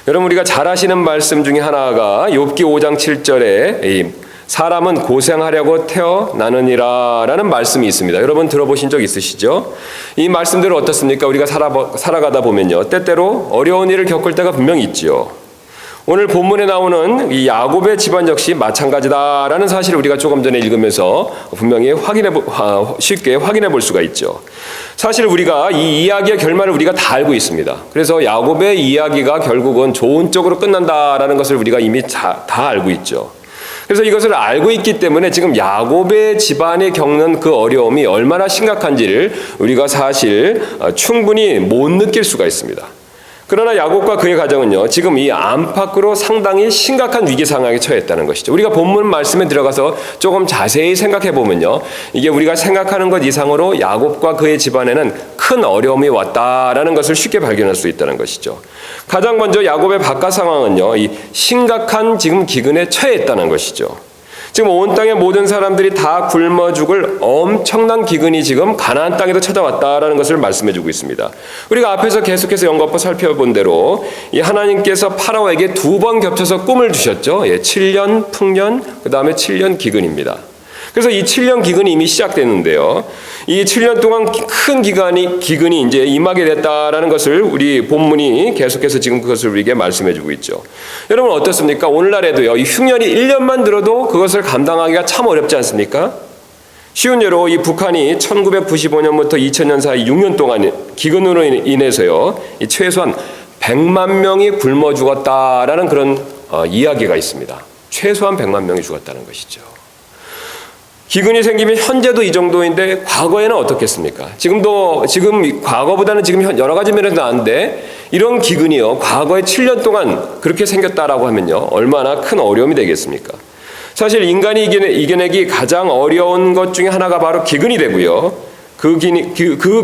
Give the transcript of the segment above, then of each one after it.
여러분, 우리가 잘 아시는 말씀 중에 하나가 욥기 5장 7절에 사람은 고생하려고 태어나느니라 라는 말씀이 있습니다. 여러분 들어보신 적 있으시죠? 이 말씀대로 어떻습니까? 우리가 살아가다 보면요, 때때로 어려운 일을 겪을 때가 분명히 있지요. 오늘 본문에 나오는 이 야곱의 집안 역시 마찬가지다라는 사실을 우리가 조금 전에 읽으면서 분명히 쉽게 확인해 볼 수가 있죠. 사실 우리가 이 이야기의 결말을 우리가 다 알고 있습니다. 그래서 야곱의 이야기가 결국은 좋은 쪽으로 끝난다라는 것을 우리가 이미 다 알고 있죠. 그래서 이것을 알고 있기 때문에 지금 야곱의 집안이 겪는 그 어려움이 얼마나 심각한지를 우리가 사실 충분히 못 느낄 수가 있습니다. 그러나 야곱과 그의 가정은요, 지금 이 안팎으로 상당히 심각한 위기 상황에 처했다는 것이죠. 우리가 본문 말씀에 들어가서 조금 자세히 생각해 보면요, 이게 우리가 생각하는 것 이상으로 야곱과 그의 집안에는 큰 어려움이 왔다라는 것을 쉽게 발견할 수 있다는 것이죠. 가장 먼저 야곱의 바깥 상황은요, 이 심각한 지금 기근에 처했다는 것이죠. 지금 온 땅의 모든 사람들이 다 굶어 죽을 엄청난 기근이 지금 가나안 땅에도 찾아왔다라는 것을 말씀해주고 있습니다. 우리가 앞에서 계속해서 연거푸 살펴본 대로 이 하나님께서 파라오에게 2번 겹쳐서 꿈을 주셨죠. 7년 풍년, 그 다음에 7년 기근입니다. 그래서 이 7년 기근이 이미 시작됐는데요, 이 7년 동안 큰 기근이 이제 임하게 됐다라는 것을 우리 본문이 계속해서 지금 그것을 우리에게 말씀해주고 있죠. 여러분 어떻습니까? 오늘날에도요, 이 흉년이 1년만 들어도 그것을 감당하기가 참 어렵지 않습니까? 쉬운 예로 이 북한이 1995년부터 2000년 사이 6년 동안 기근으로 인해서요, 이 최소한 100만 명이 굶어 죽었다라는 그런 이야기가 있습니다. 최소한 100만 명이 죽었다는 것이죠. 기근이 생기면 현재도 이 정도인데 과거에는 어떻겠습니까? 지금 과거보다는 지금 여러 가지 면에서 나은데 이런 기근이요, 과거에 7년 동안 그렇게 생겼다라고 하면요, 얼마나 큰 어려움이 되겠습니까? 사실 인간이 이겨내기 가장 어려운 것 중에 하나가 바로 기근이 되고요, 그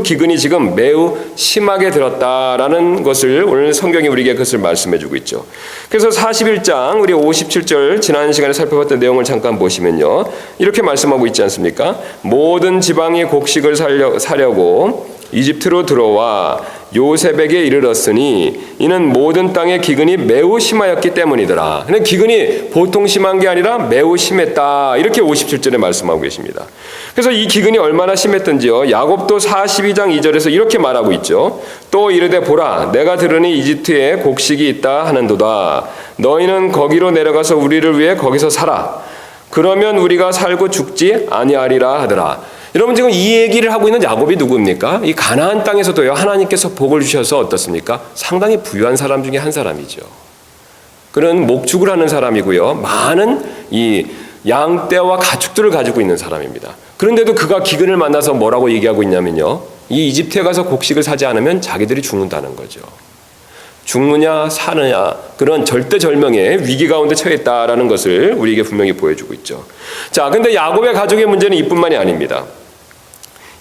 기근이 지금 매우 심하게 들었다라는 것을 오늘 성경이 우리에게 그것을 말씀해주고 있죠. 그래서 41장 우리 57절 지난 시간에 살펴봤던 내용을 잠깐 보시면요, 이렇게 말씀하고 있지 않습니까? 모든 지방이 곡식을 사려고 이집트로 들어와 요셉에게 이르렀으니 이는 모든 땅의 기근이 매우 심하였기 때문이더라. 근데 기근이 보통 심한 게 아니라 매우 심했다, 이렇게 57절에 말씀하고 계십니다. 그래서 이 기근이 얼마나 심했던지요, 야곱도 42장 2절에서 이렇게 말하고 있죠. 또 이르되 보라, 내가 들으니 이집트에 곡식이 있다 하는도다. 너희는 거기로 내려가서 우리를 위해 거기서 살아. 그러면 우리가 살고 죽지 아니하리라 하더라. 여러분 지금 이 얘기를 하고 있는 야곱이 누구입니까? 이 가나안 땅에서도요, 하나님께서 복을 주셔서 어떻습니까? 상당히 부유한 사람 중에 한 사람이죠. 그는 목축을 하는 사람이고요, 많은 이 양떼와 가축들을 가지고 있는 사람입니다. 그런데도 그가 기근을 만나서 뭐라고 얘기하고 있냐면요, 이 이집트에 가서 곡식을 사지 않으면 자기들이 죽는다는 거죠. 죽느냐 사느냐, 그런 절대절명의 위기 가운데 처했다라는 것을 우리에게 분명히 보여주고 있죠. 자, 근데 야곱의 가족의 문제는 이뿐만이 아닙니다.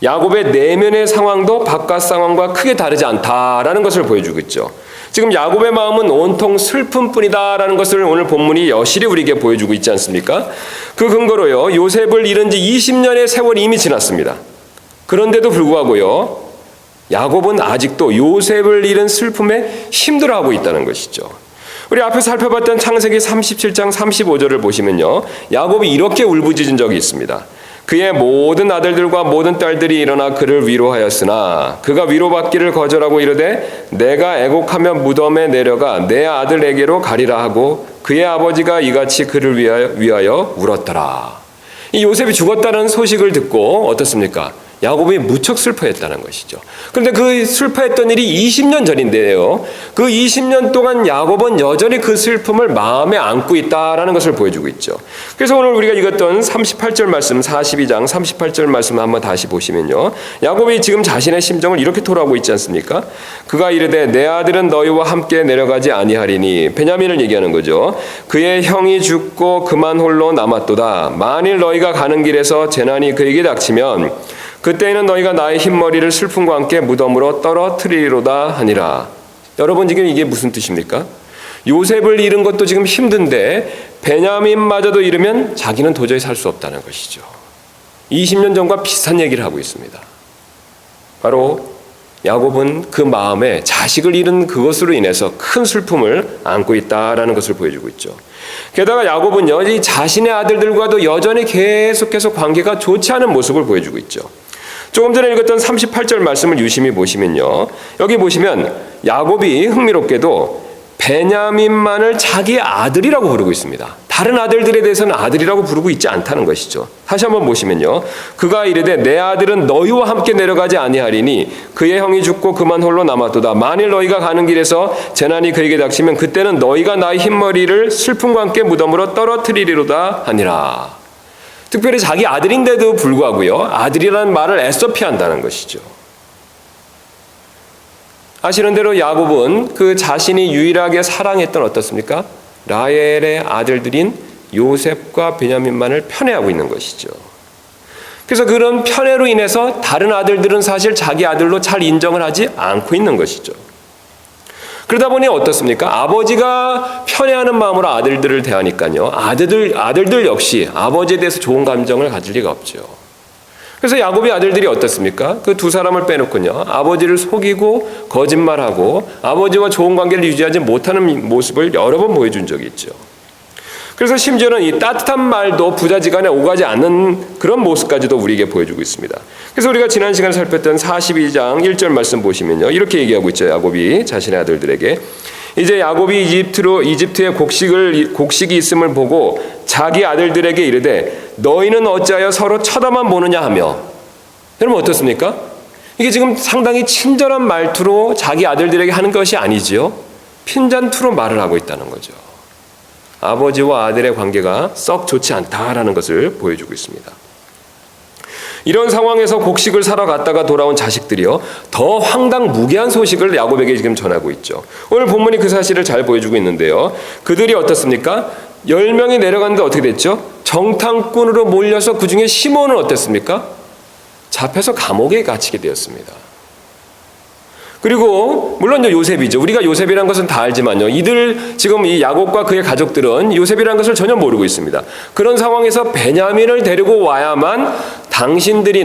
야곱의 내면의 상황도 바깥 상황과 크게 다르지 않다라는 것을 보여주고 있죠. 지금 야곱의 마음은 온통 슬픔뿐이다라는 것을 오늘 본문이 여실히 우리에게 보여주고 있지 않습니까? 그 근거로요, 요셉을 잃은 지 20년의 세월이 이미 지났습니다. 그런데도 불구하고요, 야곱은 아직도 요셉을 잃은 슬픔에 힘들어하고 있다는 것이죠. 우리 앞에 살펴봤던 창세기 37장 35절을 보시면요, 야곱이 이렇게 울부짖은 적이 있습니다. 그의 모든 아들들과 모든 딸들이 일어나 그를 위로하였으나 그가 위로받기를 거절하고 이르되 내가 애곡하며 무덤에 내려가 내 아들에게로 가리라 하고 그의 아버지가 이같이 그를 위하여 울었더라. 이 요셉이 죽었다는 소식을 듣고 어떻습니까? 야곱이 무척 슬퍼했다는 것이죠. 그런데 그 슬퍼했던 일이 20년 전인데요, 그 20년 동안 야곱은 여전히 그 슬픔을 마음에 안고 있다라는 것을 보여주고 있죠. 그래서 오늘 우리가 읽었던 38절 말씀, 42장 38절 말씀 한번 다시 보시면요, 야곱이 지금 자신의 심정을 이렇게 토로하고 있지 않습니까? 그가 이르되 내 아들은 너희와 함께 내려가지 아니하리니, 베냐민을 얘기하는 거죠. 그의 형이 죽고 그만 홀로 남았도다. 만일 너희가 가는 길에서 재난이 그에게 닥치면 그때에는 너희가 나의 흰머리를 슬픔과 함께 무덤으로 떨어뜨리리로다 하니라. 여러분 지금 이게 무슨 뜻입니까? 요셉을 잃은 것도 지금 힘든데 베냐민마저도 잃으면 자기는 도저히 살 수 없다는 것이죠. 20년 전과 비슷한 얘기를 하고 있습니다. 바로 야곱은 그 마음에 자식을 잃은 그것으로 인해서 큰 슬픔을 안고 있다라는 것을 보여주고 있죠. 게다가 야곱은요, 이 자신의 아들들과도 여전히 계속해서 관계가 좋지 않은 모습을 보여주고 있죠. 조금 전에 읽었던 38절 말씀을 유심히 보시면요, 여기 보시면 야곱이 흥미롭게도 베냐민만을 자기 아들이라고 부르고 있습니다. 다른 아들들에 대해서는 아들이라고 부르고 있지 않다는 것이죠. 다시 한번 보시면요, 그가 이르되 내 아들은 너희와 함께 내려가지 아니하리니 그의 형이 죽고 그만 홀로 남았도다. 만일 너희가 가는 길에서 재난이 그에게 닥치면 그때는 너희가 나의 흰머리를 슬픔과 함께 무덤으로 떨어뜨리리로다 하니라. 특별히 자기 아들인데도 불구하고요, 아들이라는 말을 애써 피한다는 것이죠. 아시는 대로 야곱은 그 자신이 유일하게 사랑했던 어떻습니까? 라헬의 아들들인 요셉과 베냐민만을 편애하고 있는 것이죠. 그래서 그런 편애로 인해서 다른 아들들은 사실 자기 아들로 잘 인정을 하지 않고 있는 것이죠. 그러다 보니 어떻습니까? 아버지가 편애하는 마음으로 아들들을 대하니까요, 아들들 역시 아버지에 대해서 좋은 감정을 가질 리가 없죠. 그래서 야곱의 아들들이 어떻습니까? 그 두 사람을 빼놓고요, 아버지를 속이고 거짓말하고 아버지와 좋은 관계를 유지하지 못하는 모습을 여러 번 보여준 적이 있죠. 그래서 심지어는 이 따뜻한 말도 부자지간에 오가지 않는 그런 모습까지도 우리에게 보여주고 있습니다. 그래서 우리가 지난 시간에 살폈던 42장 1절 말씀 보시면요, 이렇게 얘기하고 있죠. 야곱이 자신의 아들들에게 이제 야곱이 이집트에 곡식이 있음을 보고 자기 아들들에게 이르되 너희는 어찌하여 서로 쳐다만 보느냐 하며. 여러분 어떻습니까? 이게 지금 상당히 친절한 말투로 자기 아들들에게 하는 것이 아니지요. 핀잔투로 말을 하고 있다는 거죠. 아버지와 아들의 관계가 썩 좋지 않다라는 것을 보여주고 있습니다. 이런 상황에서 곡식을 사러 갔다가 돌아온 자식들이요, 더 황당무계한 소식을 야곱에게 지금 전하고 있죠. 오늘 본문이 그 사실을 잘 보여주고 있는데요, 그들이 어떻습니까? 10명이 내려갔는데 어떻게 됐죠? 정탐꾼으로 몰려서 그 중에 시몬은 어땠습니까? 잡혀서 감옥에 갇히게 되었습니다. 그리고 물론 요셉이죠. 우리가 요셉이란 것은 다 알지만요, 이들 지금 이 야곱과 그의 가족들은 요셉이란 것을 전혀 모르고 있습니다. 그런 상황에서 베냐민을 데리고 와야만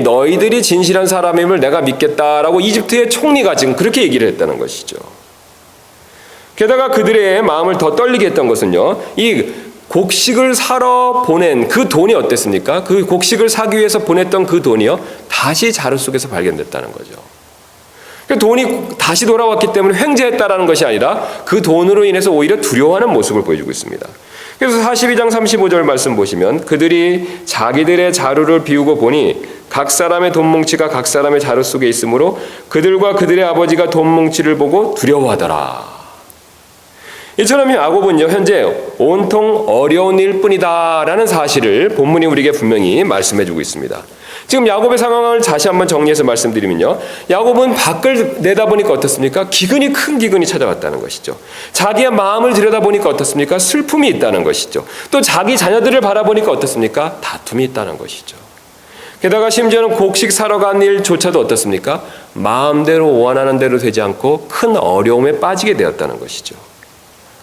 너희들이 진실한 사람임을 내가 믿겠다라고 이집트의 총리가 지금 그렇게 얘기를 했다는 것이죠. 게다가 그들의 마음을 더 떨리게 했던 것은요, 이 곡식을 사러 보낸 그 돈이 어땠습니까? 그 곡식을 사기 위해서 보냈던 그 돈이요, 다시 자루 속에서 발견됐다는 거죠. 돈이 다시 돌아왔기 때문에 횡재했다라는 것이 아니라 그 돈으로 인해서 오히려 두려워하는 모습을 보여주고 있습니다. 그래서 42장 35절 말씀 보시면 그들이 자기들의 자루를 비우고 보니 각 사람의 돈 뭉치가 각 사람의 자루 속에 있으므로 그들과 그들의 아버지가 돈 뭉치를 보고 두려워하더라. 이처럼 야곱은요, 현재 온통 어려운 일뿐이다라는 사실을 본문이 우리에게 분명히 말씀해주고 있습니다. 지금 야곱의 상황을 다시 한번 정리해서 말씀드리면요, 야곱은 밖을 내다보니까 어떻습니까? 큰 기근이 찾아왔다는 것이죠. 자기의 마음을 들여다보니까 어떻습니까? 슬픔이 있다는 것이죠. 또 자기 자녀들을 바라보니까 어떻습니까? 다툼이 있다는 것이죠. 게다가 심지어는 곡식 사러 간 일조차도 어떻습니까? 마음대로 원하는 대로 되지 않고 큰 어려움에 빠지게 되었다는 것이죠.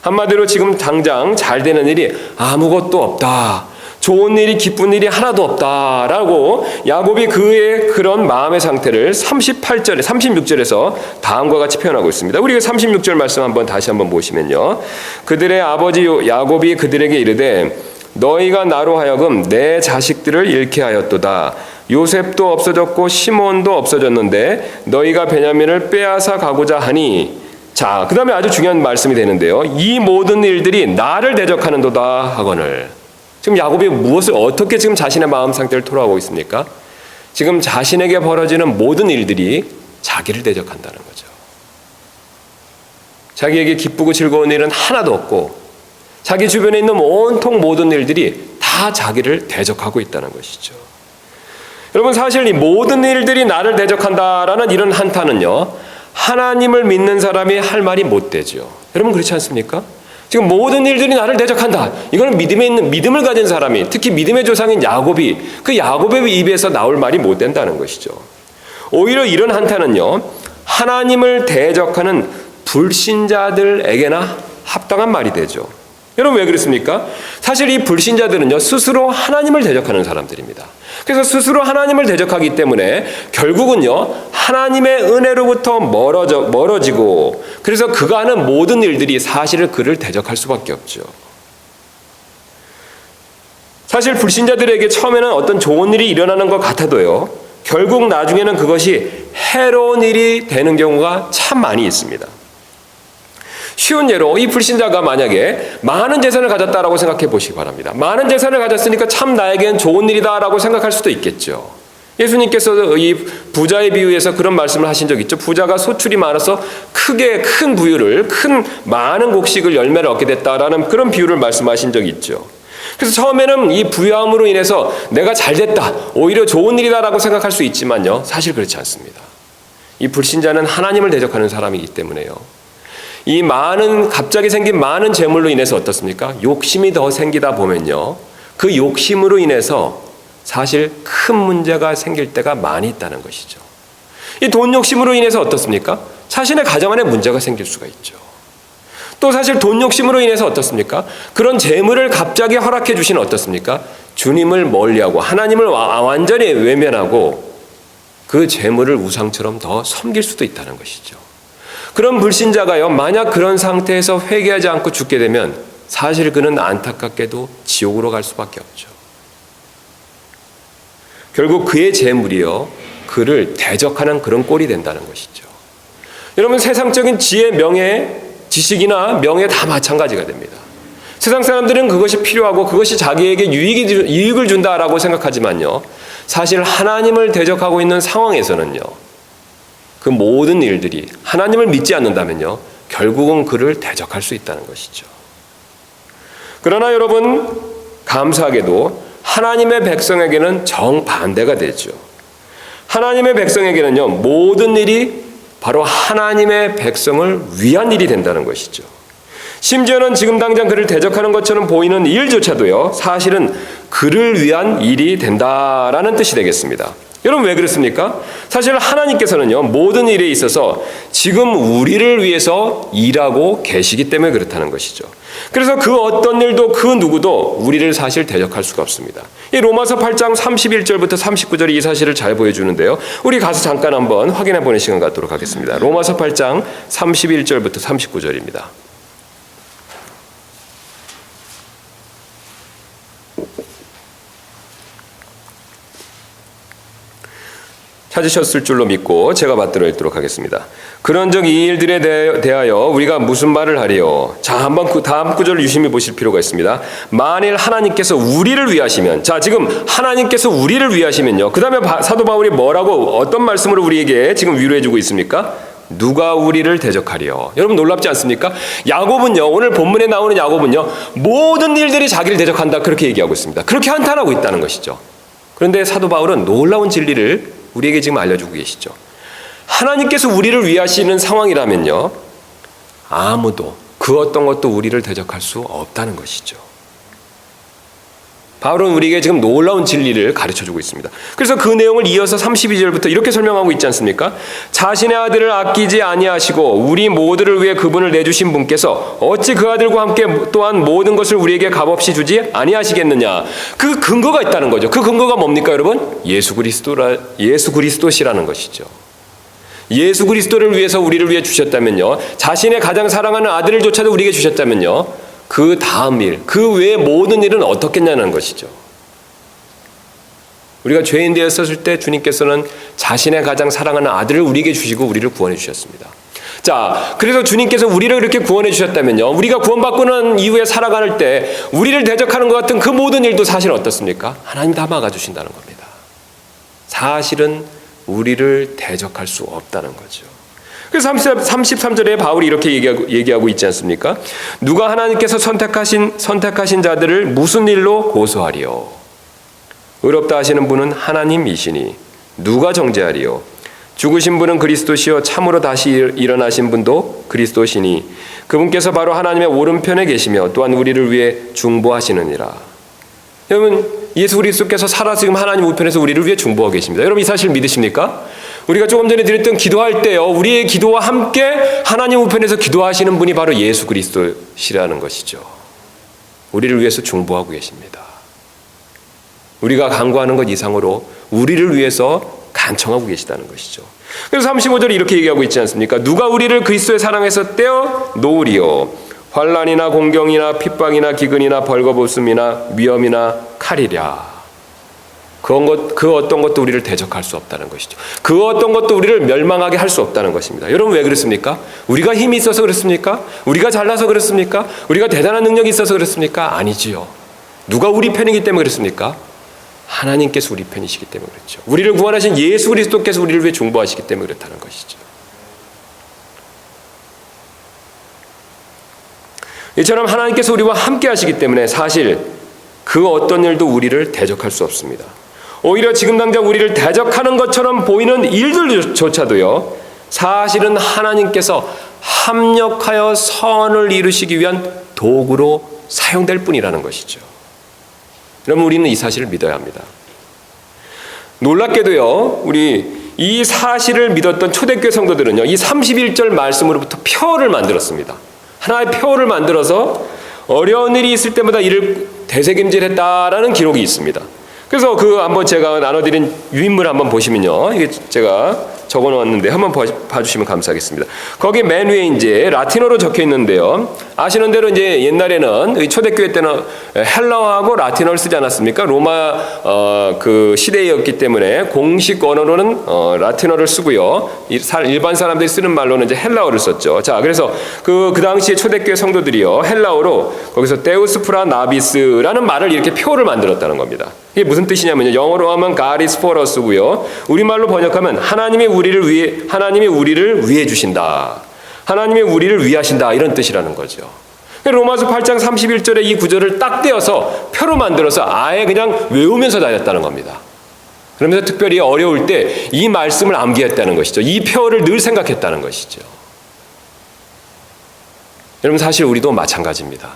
한마디로 지금 당장 잘 되는 일이 아무것도 없다, 좋은 일이, 기쁜 일이 하나도 없다라고 야곱이 그의 그런 마음의 상태를 36절에서 다음과 같이 표현하고 있습니다. 우리가 36절 말씀 다시 한번 보시면요, 그들의 아버지 야곱이 그들에게 이르되 너희가 나로 하여금 내 자식들을 잃게 하였도다. 요셉도 없어졌고 시몬도 없어졌는데 너희가 베냐민을 빼앗아 가고자 하니. 자, 그 다음에 아주 중요한 말씀이 되는데요, 이 모든 일들이 나를 대적하는도다 하거늘. 지금 야곱이 무엇을 어떻게 지금 자신의 마음 상태를 토로하고 있습니까? 지금 자신에게 벌어지는 모든 일들이 자기를 대적한다는 거죠. 자기에게 기쁘고 즐거운 일은 하나도 없고 자기 주변에 있는 온통 모든 일들이 다 자기를 대적하고 있다는 것이죠. 여러분, 사실 이 모든 일들이 나를 대적한다라는 이런 한탄은요, 하나님을 믿는 사람이 할 말이 못 되죠. 여러분 그렇지 않습니까? 지금 모든 일들이 나를 대적한다. 이거는 믿음을 가진 사람이, 특히 믿음의 조상인 야곱이, 그 야곱의 입에서 나올 말이 못 된다는 것이죠. 오히려 이런 한탄은요, 하나님을 대적하는 불신자들에게나 합당한 말이 되죠. 여러분 왜 그렇습니까? 사실 이 불신자들은요, 스스로 하나님을 대적하는 사람들입니다. 그래서 스스로 하나님을 대적하기 때문에 결국은요, 하나님의 은혜로부터 멀어지고, 그래서 그가 하는 모든 일들이 사실은 그를 대적할 수밖에 없죠. 사실 불신자들에게 처음에는 어떤 좋은 일이 일어나는 것 같아도요, 결국 나중에는 그것이 해로운 일이 되는 경우가 참 많이 있습니다. 쉬운 예로 이 불신자가 만약에 많은 재산을 가졌다라고 생각해 보시기 바랍니다. 많은 재산을 가졌으니까 참 나에겐 좋은 일이다라고 생각할 수도 있겠죠. 예수님께서 이 부자의 비유에서 그런 말씀을 하신 적 있죠. 부자가 소출이 많아서 큰 부유를, 많은 곡식을 열매를 얻게 됐다라는 그런 비유를 말씀하신 적이 있죠. 그래서 처음에는 이 부유함으로 인해서 내가 잘 됐다, 오히려 좋은 일이다라고 생각할 수 있지만요, 사실 그렇지 않습니다. 이 불신자는 하나님을 대적하는 사람이기 때문에요, 이 갑자기 생긴 많은 재물로 인해서 어떻습니까? 욕심이 더 생기다 보면요, 그 욕심으로 인해서 사실 큰 문제가 생길 때가 많이 있다는 것이죠. 이 돈 욕심으로 인해서 어떻습니까? 자신의 가정 안에 문제가 생길 수가 있죠. 또 사실 돈 욕심으로 인해서 어떻습니까? 그런 재물을 갑자기 허락해 주시는 어떻습니까? 주님을 멀리하고 하나님을 완전히 외면하고 그 재물을 우상처럼 더 섬길 수도 있다는 것이죠. 그런 불신자가요, 만약 그런 상태에서 회개하지 않고 죽게 되면 사실 그는 안타깝게도 지옥으로 갈 수밖에 없죠. 결국 그의 재물이요, 그를 대적하는 그런 꼴이 된다는 것이죠. 여러분, 세상적인 지혜, 명예, 지식이나 명예 다 마찬가지가 됩니다. 세상 사람들은 그것이 필요하고 그것이 자기에게 유익을 준다라고 생각하지만요, 사실 하나님을 대적하고 있는 상황에서는요, 그 모든 일들이 하나님을 믿지 않는다면요, 결국은 그를 대적할 수 있다는 것이죠. 그러나 여러분, 감사하게도 하나님의 백성에게는 정반대가 되죠. 하나님의 백성에게는요, 모든 일이 바로 하나님의 백성을 위한 일이 된다는 것이죠. 심지어는 지금 당장 그를 대적하는 것처럼 보이는 일조차도요, 사실은 그를 위한 일이 된다라는 뜻이 되겠습니다. 여러분, 왜 그렇습니까? 사실 하나님께서는요, 모든 일에 있어서 지금 우리를 위해서 일하고 계시기 때문에 그렇다는 것이죠. 그래서 그 어떤 일도 그 누구도 우리를 사실 대적할 수가 없습니다. 이 로마서 8장 31절부터 39절이 이 사실을 잘 보여주는데요, 우리 가서 잠깐 한번 확인해 보는 시간 갖도록 하겠습니다. 로마서 8장 31절부터 39절입니다. 찾으셨을 줄로 믿고 제가 받들어 읽도록 하겠습니다. 그런즉 이 일들에 대하여 우리가 무슨 말을 하리요? 자, 한번 그 다음 구절을 유심히 보실 필요가 있습니다. 만일 하나님께서 우리를 위하시면, 자, 지금 하나님께서 우리를 위하시면요, 그 다음에 사도 바울이 뭐라고, 어떤 말씀으로 우리에게 지금 위로해주고 있습니까? 누가 우리를 대적하리요? 여러분, 놀랍지 않습니까? 야곱은요, 오늘 본문에 나오는 야곱은요, 모든 일들이 자기를 대적한다, 그렇게 얘기하고 있습니다. 그렇게 한탄하고 있다는 것이죠. 그런데 사도 바울은 놀라운 진리를 우리에게 지금 알려주고 계시죠. 하나님께서 우리를 위하시는 상황이라면요, 아무도 그 어떤 것도 우리를 대적할 수 없다는 것이죠. 바울은 우리에게 지금 놀라운 진리를 가르쳐주고 있습니다. 그래서 그 내용을 이어서 32절부터 이렇게 설명하고 있지 않습니까? 자신의 아들을 아끼지 아니하시고 우리 모두를 위해 그분을 내주신 분께서 어찌 그 아들과 함께 또한 모든 것을 우리에게 값없이 주지 아니하시겠느냐. 그 근거가 있다는 거죠. 그 근거가 뭡니까, 여러분? 예수 그리스도시라는 것이죠. 예수 그리스도를 위해서 우리를 위해 주셨다면요, 자신의 가장 사랑하는 아들을 조차도 우리에게 주셨다면요, 그 다음 일, 그 외의 모든 일은 어떻겠냐는 것이죠. 우리가 죄인 되었을 때 주님께서는 자신의 가장 사랑하는 아들을 우리에게 주시고 우리를 구원해 주셨습니다. 자, 그래서 주님께서 우리를 이렇게 구원해 주셨다면요, 우리가 구원받고 난 이후에 살아갈 때 우리를 대적하는 것 같은 그 모든 일도 사실 어떻습니까? 하나님 다 막아주신다는 겁니다. 사실은 우리를 대적할 수 없다는 거죠. 그래서 33절에 바울이 이렇게 얘기하고 있지 않습니까? 누가 하나님께서 선택하신 자들을 무슨 일로 고소하리요? 의롭다 하시는 분은 하나님이시니 누가 정죄하리요? 죽으신 분은 그리스도시요 참으로 다시 일어나신 분도 그리스도시니 그분께서 바로 하나님의 오른편에 계시며 또한 우리를 위해 중보하시느니라. 여러분, 예수 그리스도께서 살아 지금 하나님 우편에서 우리를 위해 중보하고 계십니다. 여러분, 이 사실 믿으십니까? 우리가 조금 전에 드렸던 기도할 때요, 우리의 기도와 함께 하나님 우편에서 기도하시는 분이 바로 예수 그리스도시라는 것이죠. 우리를 위해서 중보하고 계십니다. 우리가 간구하는 것 이상으로 우리를 위해서 간청하고 계시다는 것이죠. 그래서 35절에 이렇게 얘기하고 있지 않습니까? 누가 우리를 그리스도의 사랑에서 떼어 놓으리요? 환난이나 공경이나 핍박이나 기근이나 벌거벗음이나 위험이나 칼이랴. 그 어떤 것도 우리를 대적할 수 없다는 것이죠. 그 어떤 것도 우리를 멸망하게 할 수 없다는 것입니다. 여러분 왜 그렇습니까? 우리가 힘이 있어서 그렇습니까? 우리가 잘나서 그렇습니까? 우리가 대단한 능력이 있어서 그렇습니까? 아니지요. 누가 우리 편이기 때문에 그렇습니까? 하나님께서 우리 편이시기 때문에 그렇죠. 우리를 구원하신 예수 그리스도께서 우리를 위해 중보하시기 때문에 그렇다는 것이죠. 이처럼 하나님께서 우리와 함께 하시기 때문에 사실 그 어떤 일도 우리를 대적할 수 없습니다. 오히려 지금 당장 우리를 대적하는 것처럼 보이는 일들조차도요, 사실은 하나님께서 합력하여 선을 이루시기 위한 도구로 사용될 뿐이라는 것이죠. 그럼 우리는 이 사실을 믿어야 합니다. 놀랍게도요, 우리 이 사실을 믿었던 초대교회 성도들은요, 이 31절 말씀으로부터 표를 만들었습니다. 하나의 표를 만들어서 어려운 일이 있을 때마다 이를 되새김질했다라는 기록이 있습니다. 그래서 한번 제가 나눠드린 유인물 한번 보시면요, 이게 제가 적어놓았는데 한번 봐주시면 감사하겠습니다. 거기 맨 위에 이제 라틴어로 적혀 있는데요. 아시는 대로 이제 옛날에는 초대교회 때는 헬라어하고 라틴어를 쓰지 않았습니까? 로마 그 시대였기 때문에 공식 언어로는 라틴어를 쓰고요. 일반 사람들이 쓰는 말로는 이제 헬라어를 썼죠. 자, 그래서 그 당시에 초대교회 성도들이요, 헬라어로 거기서 데우스 프라 나비스라는 말을 이렇게 표를 만들었다는 겁니다. 이게 무슨 뜻이냐면요, 영어로 하면 God is for us고요, 우리말로 번역하면 하나님이 우리를 위해 주신다, 하나님이 우리를 위하신다, 이런 뜻이라는 거죠. 로마서 8장 31절에 이 구절을 딱 떼어서 표로 만들어서 아예 그냥 외우면서 다녔다는 겁니다. 그러면서 특별히 어려울 때 이 말씀을 암기했다는 것이죠. 이 표를 늘 생각했다는 것이죠. 여러분, 사실 우리도 마찬가지입니다.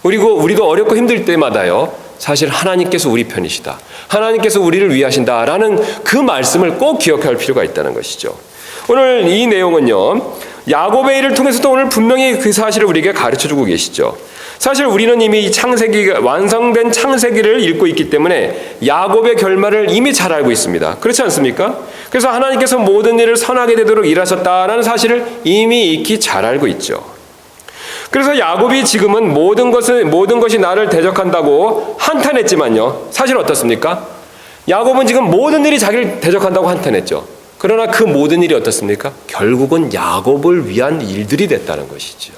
우리도 어렵고 힘들 때마다요, 사실 하나님께서 우리 편이시다, 하나님께서 우리를 위하신다라는 그 말씀을 꼭 기억할 필요가 있다는 것이죠. 오늘 이 내용은요, 야곱의 일을 통해서도 오늘 분명히 그 사실을 우리에게 가르쳐주고 계시죠. 사실 우리는 이미 완성된 창세기를 읽고 있기 때문에 야곱의 결말을 이미 잘 알고 있습니다. 그렇지 않습니까? 그래서 하나님께서 모든 일을 선하게 되도록 일하셨다라는 사실을 이미 익히 잘 알고 있죠. 그래서 야곱이 지금은 모든 것이 나를 대적한다고 한탄했지만요, 사실 어떻습니까? 야곱은 지금 모든 일이 자기를 대적한다고 한탄했죠. 그러나 그 모든 일이 어떻습니까? 결국은 야곱을 위한 일들이 됐다는 것이죠.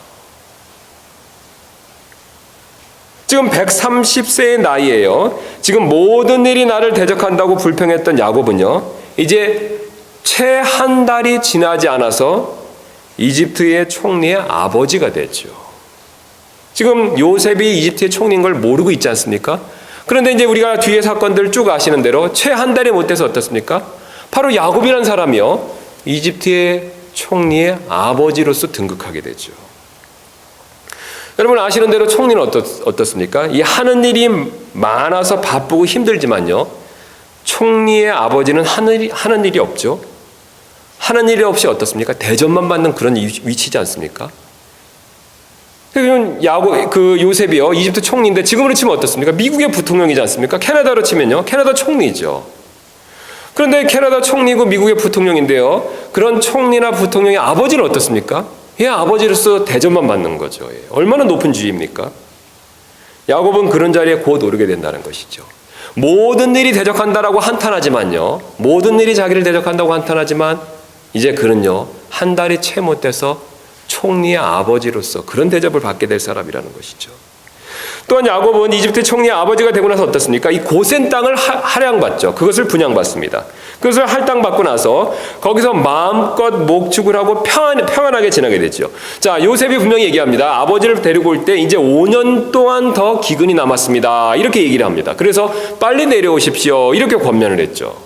지금 130세의 나이에요, 지금 모든 일이 나를 대적한다고 불평했던 야곱은요, 이제 채 한 달이 지나지 않아서 이집트의 총리의 아버지가 됐죠. 지금 요셉이 이집트의 총리인 걸 모르고 있지 않습니까? 그런데 이제 우리가 뒤에 사건들 쭉 아시는 대로 채 한 달이 못 돼서 어떻습니까? 바로 야곱이라는 사람이요, 이집트의 총리의 아버지로서 등극하게 되죠. 여러분 아시는 대로 총리는 어떻습니까? 이 하는 일이 많아서 바쁘고 힘들지만요, 총리의 아버지는 하는 일이 없죠. 하는 일이 없이 어떻습니까? 대접만 받는 그런 위치지 않습니까? 요셉이요, 이집트 총리인데 지금으로 치면 어떻습니까? 미국의 부통령이지 않습니까? 캐나다로 치면요, 캐나다 총리죠. 그런데 캐나다 총리고 미국의 부통령인데요, 그런 총리나 부통령의 아버지는 어떻습니까? 아버지로서 대접만 받는 거죠. 얼마나 높은 지위입니까? 야곱은 그런 자리에 곧 오르게 된다는 것이죠. 모든 일이 대적한다라고 한탄하지만요, 모든 일이 자기를 대적한다고 한탄하지만 이제 그는요, 한 달이 채 못 돼서 총리의 아버지로서 그런 대접을 받게 될 사람이라는 것이죠. 또한 야곱은 이집트 총리의 아버지가 되고 나서 어떻습니까? 이 고센 땅을 할양받죠. 그것을 분양받습니다. 그것을 할당받고 나서 거기서 마음껏 목축을 하고 평안하게 지나게 되죠. 자, 요셉이 분명히 얘기합니다. 아버지를 데리고 올 때 이제 5년 동안 더 기근이 남았습니다, 이렇게 얘기를 합니다. 그래서 빨리 내려오십시오, 이렇게 권면을 했죠.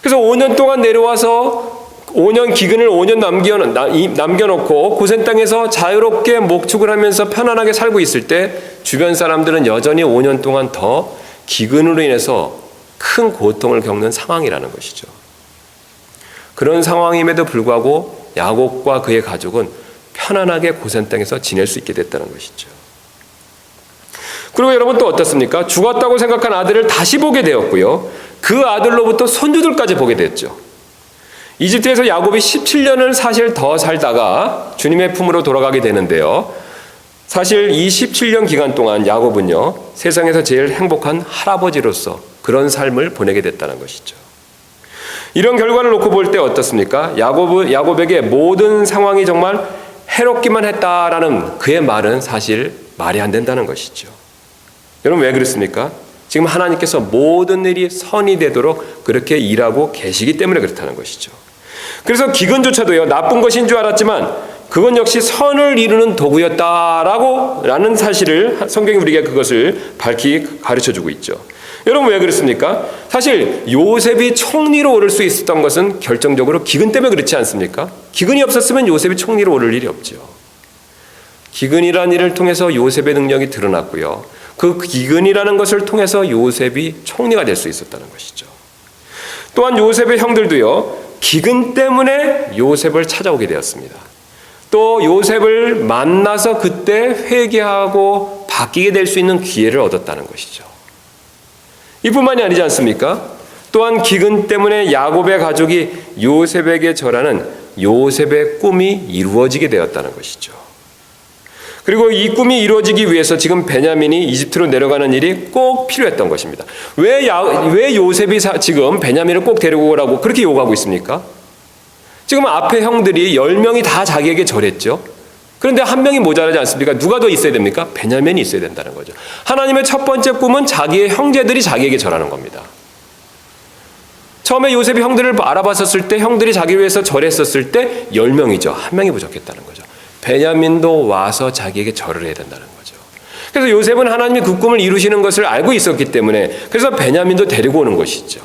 그래서 5년 동안 내려와서 5년 기근을 5년 남겨놓고 고센 땅에서 자유롭게 목축을 하면서 편안하게 살고 있을 때 주변 사람들은 여전히 5년 동안 더 기근으로 인해서 큰 고통을 겪는 상황이라는 것이죠. 그런 상황임에도 불구하고 야곱과 그의 가족은 편안하게 고센 땅에서 지낼 수 있게 됐다는 것이죠. 그리고 여러분 또 어떻습니까? 죽었다고 생각한 아들을 다시 보게 되었고요. 그 아들로부터 손주들까지 보게 됐죠. 이집트에서 야곱이 17년을 사실 더 살다가 주님의 품으로 돌아가게 되는데요. 사실 이 17년 기간 동안 야곱은요, 세상에서 제일 행복한 할아버지로서 그런 삶을 보내게 됐다는 것이죠. 이런 결과를 놓고 볼 때 어떻습니까? 야곱에게 모든 상황이 정말 해롭기만 했다라는 그의 말은 사실 말이 안 된다는 것이죠. 여러분 왜 그렇습니까? 지금 하나님께서 모든 일이 선이 되도록 그렇게 일하고 계시기 때문에 그렇다는 것이죠. 그래서 기근조차도요, 나쁜 것인 줄 알았지만 그건 역시 선을 이루는 도구였다라는 사실을 성경이 우리에게 그것을 밝히 가르쳐주고 있죠. 여러분 왜 그렇습니까? 사실 요셉이 총리로 오를 수 있었던 것은 결정적으로 기근 때문에 그렇지 않습니까? 기근이 없었으면 요셉이 총리로 오를 일이 없죠. 기근이라는 일을 통해서 요셉의 능력이 드러났고요. 그 기근이라는 것을 통해서 요셉이 총리가 될 수 있었다는 것이죠. 또한 요셉의 형들도요, 기근 때문에 요셉을 찾아오게 되었습니다. 또 요셉을 만나서 그때 회개하고 바뀌게 될 수 있는 기회를 얻었다는 것이죠. 이뿐만이 아니지 않습니까? 또한 기근 때문에 야곱의 가족이 요셉에게 절하는 요셉의 꿈이 이루어지게 되었다는 것이죠. 그리고 이 꿈이 이루어지기 위해서 지금 베냐민이 이집트로 내려가는 일이 꼭 필요했던 것입니다. 왜 요셉이 지금 베냐민을 꼭 데리고 오라고 그렇게 요구하고 있습니까? 지금 앞에 형들이 10명이 다 자기에게 절했죠. 그런데 한 명이 모자라지 않습니까? 누가 더 있어야 됩니까? 베냐민이 있어야 된다는 거죠. 하나님의 첫 번째 꿈은 자기의 형제들이 자기에게 절하는 겁니다. 처음에 요셉이 형들을 알아봤었을 때 형들이 자기를 위해서 절했었을 때 10명이죠. 한 명이 부족했다는 거죠. 베냐민도 와서 자기에게 절을 해야 된다는 거죠. 그래서 요셉은 하나님이 그 꿈을 이루시는 것을 알고 있었기 때문에 그래서 베냐민도 데리고 오는 것이죠.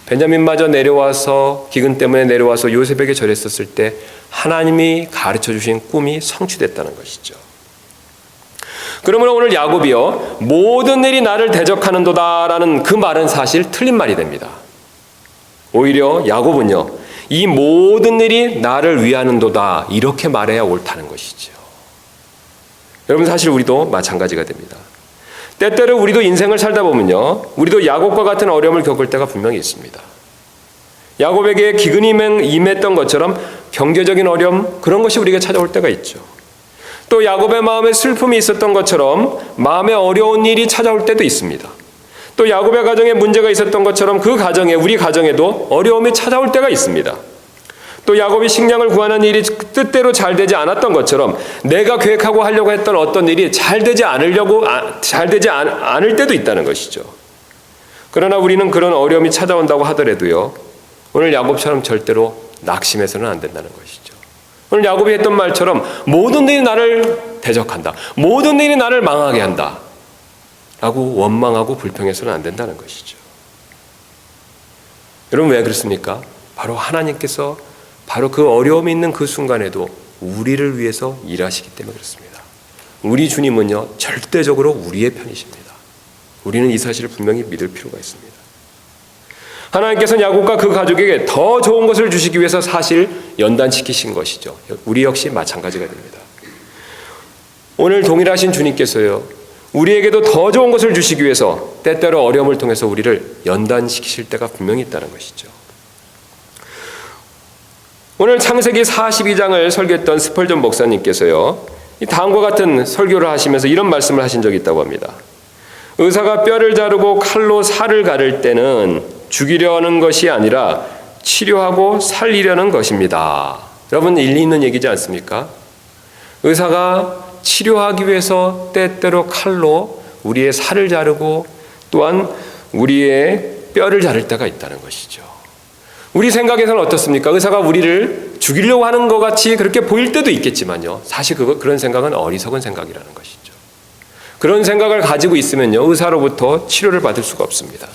베냐민마저 내려와서 기근 때문에 내려와서 요셉에게 절했었을 때 하나님이 가르쳐 주신 꿈이 성취됐다는 것이죠. 그러므로 오늘 야곱이요, 모든 일이 나를 대적하는도다라는 그 말은 사실 틀린 말이 됩니다. 오히려 야곱은요, 이 모든 일이 나를 위하는도다 이렇게 말해야 옳다는 것이죠. 여러분 사실 우리도 마찬가지가 됩니다. 때때로 우리도 인생을 살다 보면요, 우리도 야곱과 같은 어려움을 겪을 때가 분명히 있습니다. 야곱에게 기근이 임했던 것처럼 경제적인 어려움, 그런 것이 우리에게 찾아올 때가 있죠. 또 야곱의 마음에 슬픔이 있었던 것처럼 마음에 어려운 일이 찾아올 때도 있습니다. 또 야곱의 가정에 문제가 있었던 것처럼 그 가정에, 우리 가정에도 어려움이 찾아올 때가 있습니다. 또 야곱이 식량을 구하는 일이 뜻대로 잘 되지 않았던 것처럼 내가 계획하고 하려고 했던 어떤 일이 잘 되지 않을 때도 있다는 것이죠. 그러나 우리는 그런 어려움이 찾아온다고 하더라도요, 오늘 야곱처럼 절대로 낙심해서는 안 된다는 것이죠. 오늘 야곱이 했던 말처럼 모든 일이 나를 대적한다, 모든 일이 나를 망하게 한다 라고 원망하고 불평해서는 안 된다는 것이죠. 여러분 왜 그렇습니까? 바로 하나님께서 바로 그 어려움이 있는 그 순간에도 우리를 위해서 일하시기 때문에 그렇습니다. 우리 주님은요, 절대적으로 우리의 편이십니다. 우리는 이 사실을 분명히 믿을 필요가 있습니다. 하나님께서는 야곱과 그 가족에게 더 좋은 것을 주시기 위해서 사실 연단시키신 것이죠. 우리 역시 마찬가지가 됩니다. 오늘 동일하신 주님께서요, 우리에게도 더 좋은 것을 주시기 위해서 때때로 어려움을 통해서 우리를 연단시키실 때가 분명히 있다는 것이죠. 오늘 창세기 42장을 설교했던 스펄전 목사님께서요, 다음과 같은 설교를 하시면서 이런 말씀을 하신 적이 있다고 합니다. 의사가 뼈를 자르고 칼로 살을 가를 때는 죽이려 하는 것이 아니라 치료하고 살리려는 것입니다. 여러분 일리 있는 얘기지 않습니까? 의사가 치료하기 위해서 때때로 칼로 우리의 살을 자르고 또한 우리의 뼈를 자를 때가 있다는 것이죠. 우리 생각에서는 어떻습니까? 의사가 우리를 죽이려고 하는 것 같이 그렇게 보일 때도 있겠지만요, 사실 그런 생각은 어리석은 생각이라는 것이죠. 그런 생각을 가지고 있으면요, 의사로부터 치료를 받을 수가 없습니다.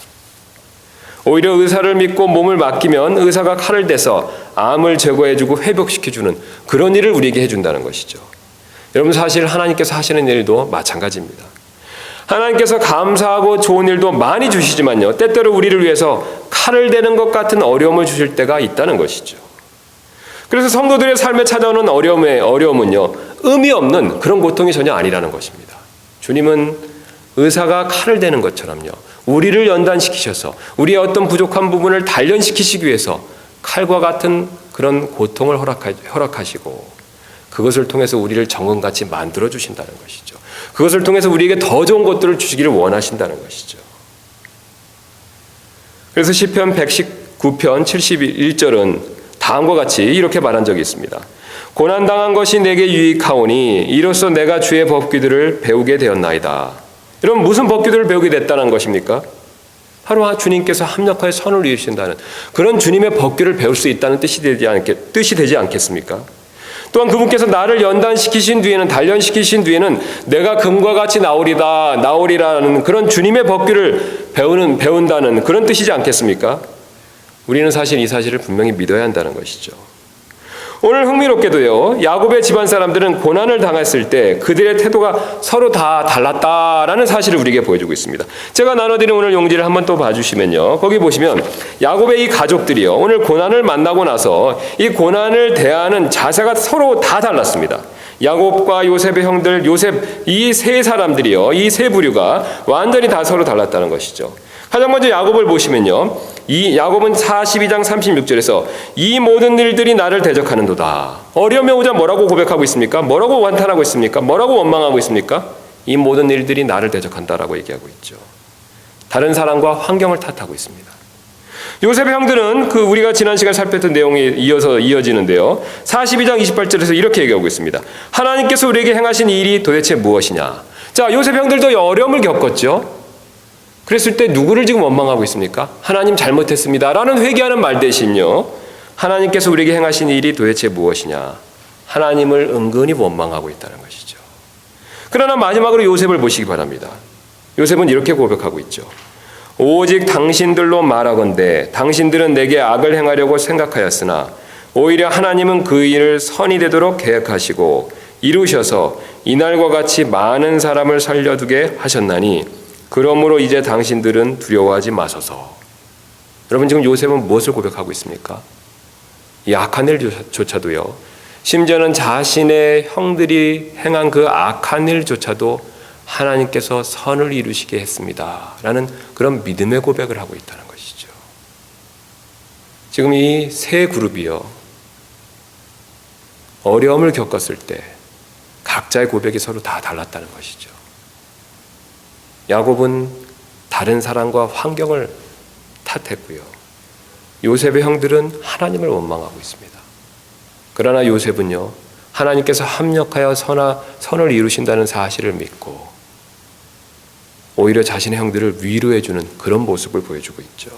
오히려 의사를 믿고 몸을 맡기면 의사가 칼을 대서 암을 제거해주고 회복시켜주는 그런 일을 우리에게 해준다는 것이죠. 여러분 사실 하나님께서 하시는 일도 마찬가지입니다. 하나님께서 감사하고 좋은 일도 많이 주시지만요, 때때로 우리를 위해서 칼을 대는 것 같은 어려움을 주실 때가 있다는 것이죠. 그래서 성도들의 삶에 찾아오는 어려움은요, 의미 없는 그런 고통이 전혀 아니라는 것입니다. 주님은 의사가 칼을 대는 것처럼요. 우리를 연단시키셔서 우리의 어떤 부족한 부분을 단련시키시기 위해서 칼과 같은 그런 고통을 허락하시고 그것을 통해서 우리를 정금같이 만들어 주신다는 것이죠. 그것을 통해서 우리에게 더 좋은 것들을 주시기를 원하신다는 것이죠. 그래서 시편 119편 71절은 다음과 같이 이렇게 말한 적이 있습니다. 고난당한 것이 내게 유익하오니 이로써 내가 주의 법규들을 배우게 되었나이다. 여러분 무슨 법규들을 배우게 됐다는 것입니까? 바로 주님께서 합력하여 선을 이루신다는 그런 주님의 법규를 배울 수 있다는 뜻이 되지 않겠습니까? 또한 그분께서 나를 연단시키신 뒤에는 단련시키신 뒤에는 내가 금과 같이 나오리라는 그런 주님의 법규를 배운다는 그런 뜻이지 않겠습니까? 우리는 사실 이 사실을 분명히 믿어야 한다는 것이죠. 오늘 흥미롭게도요, 야곱의 집안 사람들은 고난을 당했을 때 그들의 태도가 서로 다 달랐다라는 사실을 우리에게 보여주고 있습니다. 제가 나눠드린 오늘 용지를 한번 또 봐주시면요, 거기 보시면 야곱의 이 가족들이요, 오늘 고난을 만나고 나서 이 고난을 대하는 자세가 서로 다 달랐습니다. 야곱과 요셉의 형들, 요셉 이 세 사람들이요, 이 세 부류가 완전히 다 서로 달랐다는 것이죠. 가장 먼저 야곱을 보시면요, 이 야곱은 42장 36절에서 이 모든 일들이 나를 대적하는도다. 어려움에 오자 뭐라고 고백하고 있습니까? 뭐라고 완탄하고 있습니까? 뭐라고 원망하고 있습니까? 이 모든 일들이 나를 대적한다라고 얘기하고 있죠. 다른 사람과 환경을 탓하고 있습니다. 요셉의 형들은 우리가 지난 시간 살폈던 내용이 이어지는데요. 42장 28절에서 이렇게 얘기하고 있습니다. 하나님께서 우리에게 행하신 일이 도대체 무엇이냐? 자, 요셉의 형들도 어려움을 겪었죠. 그랬을 때 누구를 지금 원망하고 있습니까? 하나님 잘못했습니다 라는 회개하는 말 대신요, 하나님께서 우리에게 행하신 일이 도대체 무엇이냐? 하나님을 은근히 원망하고 있다는 것이죠. 그러나 마지막으로 요셉을 보시기 바랍니다. 요셉은 이렇게 고백하고 있죠. 오직 당신들로 말하건대 당신들은 내게 악을 행하려고 생각하였으나 오히려 하나님은 그 일을 선이 되도록 계획하시고 이루셔서 이날과 같이 많은 사람을 살려두게 하셨나니 그러므로 이제 당신들은 두려워하지 마소서. 여러분 지금 요셉은 무엇을 고백하고 있습니까? 이 악한 일조차도요, 심지어는 자신의 형들이 행한 그 악한 일조차도 하나님께서 선을 이루시게 했습니다 라는 그런 믿음의 고백을 하고 있다는 것이죠. 지금 이 세 그룹이요, 어려움을 겪었을 때 각자의 고백이 서로 다 달랐다는 것이죠. 야곱은 다른 사람과 환경을 탓했고요, 요셉의 형들은 하나님을 원망하고 있습니다. 그러나 요셉은요, 하나님께서 합력하여 선을 이루신다는 사실을 믿고 오히려 자신의 형들을 위로해주는 그런 모습을 보여주고 있죠.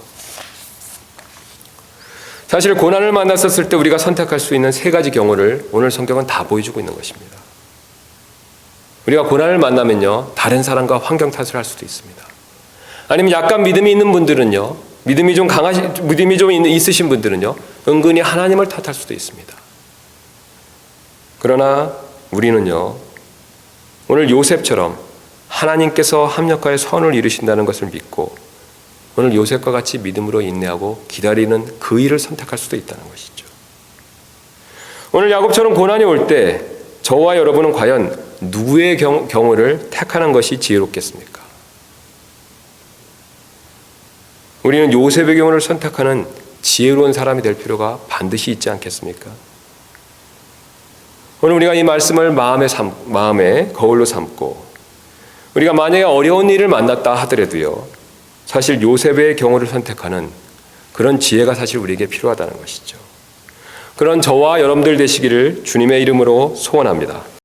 사실 고난을 만났었을 때 우리가 선택할 수 있는 세 가지 경우를 오늘 성경은 다 보여주고 있는 것입니다. 우리가 고난을 만나면요, 다른 사람과 환경 탓을 할 수도 있습니다. 아니면 약간 믿음이 있는 분들은요, 믿음이 좀 있으신 분들은요, 은근히 하나님을 탓할 수도 있습니다. 그러나 우리는요, 오늘 요셉처럼 하나님께서 합력하여 선을 이루신다는 것을 믿고 오늘 요셉과 같이 믿음으로 인내하고 기다리는 그 일을 선택할 수도 있다는 것이죠. 오늘 야곱처럼 고난이 올 때 저와 여러분은 과연 누구의 경우를 택하는 것이 지혜롭겠습니까? 우리는 요셉의 경우를 선택하는 지혜로운 사람이 될 필요가 반드시 있지 않겠습니까? 오늘 우리가 이 말씀을 마음에 거울로 삼고 우리가 만약에 어려운 일을 만났다 하더라도요, 사실 요셉의 경우를 선택하는 그런 지혜가 사실 우리에게 필요하다는 것이죠. 그런 저와 여러분들 되시기를 주님의 이름으로 소원합니다.